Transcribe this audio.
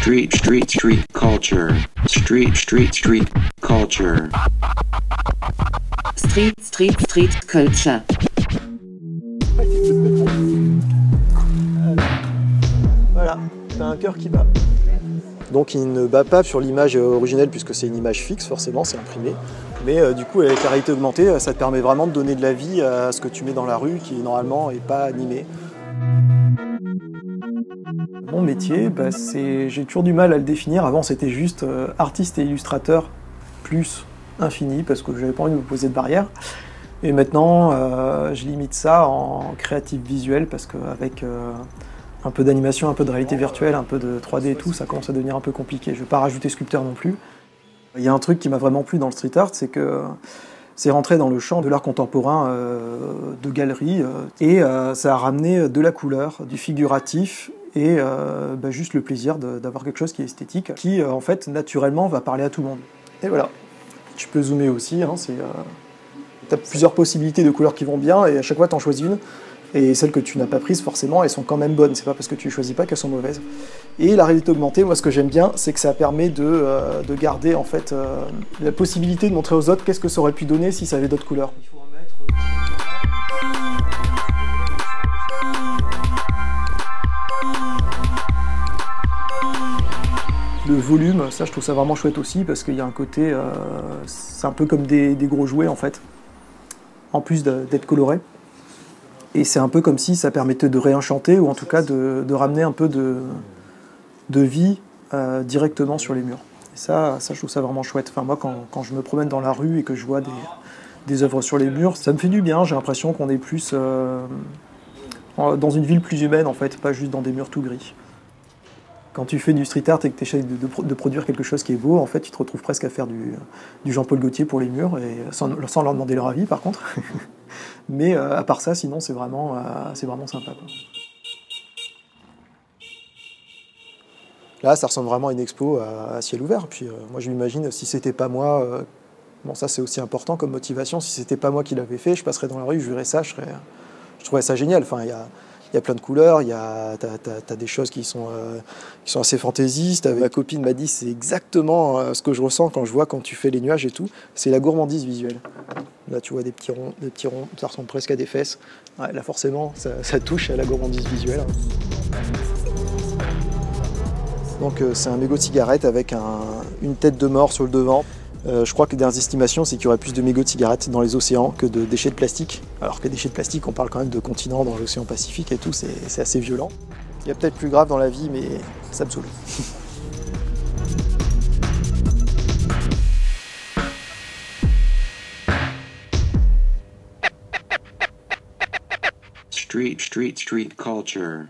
Street culture. Street culture. Street culture. Voilà, t'as un cœur qui bat. Donc il ne bat pas sur l'image originelle puisque c'est une image fixe, forcément, c'est imprimé. Mais du coup, avec la réalité augmentée, ça te permet vraiment de donner de la vie à ce que tu mets dans la rue qui normalement n'est pas animé. Mon métier, j'ai toujours du mal à le définir. Avant, c'était juste artiste et illustrateur plus infini parce que j'avais pas envie de me poser de barrière. Et maintenant, je limite ça en créatif visuel parce qu'avec un peu d'animation, un peu de réalité virtuelle, un peu de 3D et tout, ça commence à devenir un peu compliqué. Je ne vais pas rajouter sculpteur non plus. Il y a un truc qui m'a vraiment plu dans le street art, c'est que c'est rentré dans le champ de l'art contemporain de galerie et ça a ramené de la couleur, du figuratif et juste le plaisir d'avoir quelque chose qui est esthétique, qui en fait naturellement va parler à tout le monde. Et voilà. Tu peux zoomer aussi, hein, tu as plusieurs possibilités de couleurs qui vont bien et à chaque fois tu en choisis une. Et celles que tu n'as pas prises, forcément, elles sont quand même bonnes. C'est pas parce que tu ne choisis pas qu'elles sont mauvaises. Et la réalité augmentée, moi, ce que j'aime bien, c'est que ça permet de garder, en fait, la possibilité de montrer aux autres qu'est-ce que ça aurait pu donner si ça avait d'autres couleurs. Le volume, ça, je trouve ça vraiment chouette aussi, parce qu'il y a un côté... c'est un peu comme des gros jouets, en fait, en plus d'être coloré. Et c'est un peu comme si ça permettait de réenchanter, ou en tout cas de ramener un peu de vie directement sur les murs. Et ça, je trouve ça vraiment chouette. Enfin, moi, quand je me promène dans la rue et que je vois des œuvres sur les murs, ça me fait du bien. J'ai l'impression qu'on est plus dans une ville plus humaine, en fait, pas juste dans des murs tout gris. Quand tu fais du street art et que tu essaies de produire quelque chose qui est beau, en fait, tu te retrouves presque à faire du Jean-Paul Gaultier pour les murs, et sans leur demander leur avis, par contre. Mais à part ça, sinon, c'est vraiment sympa, quoi. Là, ça ressemble vraiment à une expo à ciel ouvert. Puis moi, je m'imagine, si c'était pas moi, bon, ça c'est aussi important comme motivation, si c'était pas moi qui l'avais fait, je passerais dans la rue, je verrais ça, je trouverais ça génial. Enfin, il y a plein de couleurs, t'as des choses qui sont assez fantaisistes. Ma copine m'a dit c'est exactement ce que je ressens quand tu fais les nuages et tout. C'est la gourmandise visuelle. Là tu vois des petits ronds, ça ressemble presque à des fesses. Ouais, là forcément ça touche à la gourmandise visuelle. Donc c'est un mégot de cigarette avec une tête de mort sur le devant. Je crois que les dernières estimations, c'est qu'il y aurait plus de mégots de cigarettes dans les océans que de déchets de plastique. Alors que déchets de plastique, on parle quand même de continents dans l'océan Pacifique et tout, c'est assez violent. Il y a peut-être plus grave dans la vie, mais ça me saoule. Street culture.